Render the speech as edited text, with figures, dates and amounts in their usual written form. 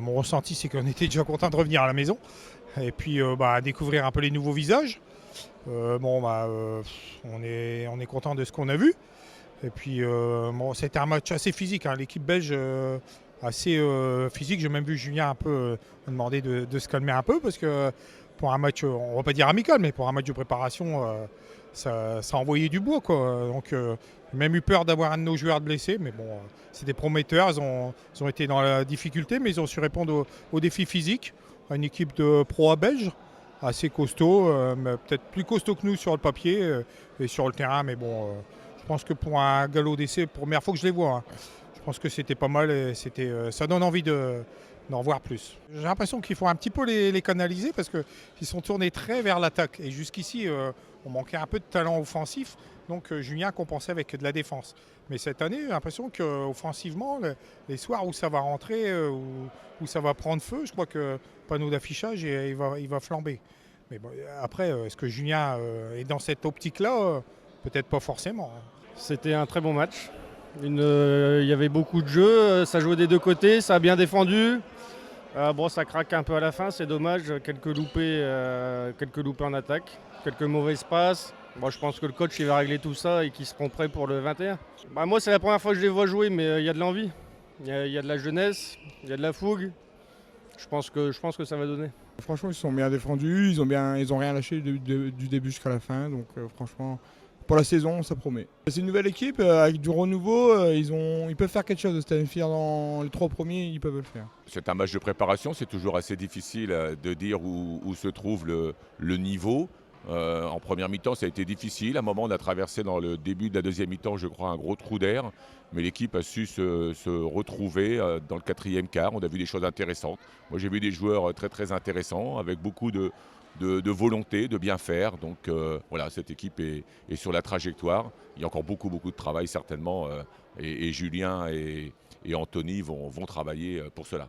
Mon ressenti, c'est qu'on était déjà content de revenir à la maison et puis découvrir un peu les nouveaux visages. On est content de ce qu'on a vu. Et puis, c'était un match assez physique, hein. L'équipe belge, assez physique. J'ai même vu Julien un peu demander de se calmer un peu parce que pour un match, on va pas dire amical, mais pour un match de préparation, ça envoyait du bois, quoi. Donc, j'ai même eu peur d'avoir un de nos joueurs blessé, mais bon, c'était prometteur. Ils ont été dans la difficulté, mais ils ont su répondre aux défis physiques. Une équipe de pro belge, assez costaud, mais peut-être plus costaud que nous sur le papier et sur le terrain, mais bon. Je pense que pour un galop d'essai, première fois que je les vois, hein, je pense que c'était pas mal et ça donne envie d'en voir plus. J'ai l'impression qu'il faut un petit peu les canaliser parce qu'ils sont tournés très vers l'attaque. Et jusqu'ici, on manquait un peu de talent offensif. Donc Julien compensait avec de la défense. Mais cette année, j'ai l'impression qu'offensivement, les soirs où ça va rentrer, où ça va prendre feu, je crois que le panneau d'affichage, il va flamber. Mais bon, après, est-ce que Julien est dans cette optique-là? Peut-être pas forcément, hein. C'était un très bon match. Il y avait beaucoup de jeux, ça jouait des deux côtés, ça a bien défendu. Ça craque un peu à la fin, c'est dommage. Quelques loupés en attaque, quelques mauvaises passes. Je pense que le coach il va régler tout ça et qu'ils seront prêts pour le 21. Moi, c'est la première fois que je les vois jouer, mais il y a de l'envie. Il y a de la jeunesse, il y a de la fougue. Je pense que ça va donner. Franchement, ils se sont bien défendus, ils ont rien lâché du début jusqu'à la fin. Donc franchement, pour la saison, ça promet. C'est une nouvelle équipe avec du renouveau. Ils peuvent faire quelque chose de Stanfield dans les 3 premiers, ils peuvent le faire. C'est un match de préparation, c'est toujours assez difficile de dire où se trouve le niveau. En première mi-temps, ça a été difficile. À un moment, on a traversé dans le début de la deuxième mi-temps, je crois, un gros trou d'air. Mais l'équipe a su se retrouver dans le quatrième quart. On a vu des choses intéressantes. Moi, j'ai vu des joueurs très, très intéressants, avec beaucoup de volonté, de bien faire. Donc voilà, cette équipe est sur la trajectoire. Il y a encore beaucoup, beaucoup de travail, certainement. Et Julien et Anthony vont travailler pour cela.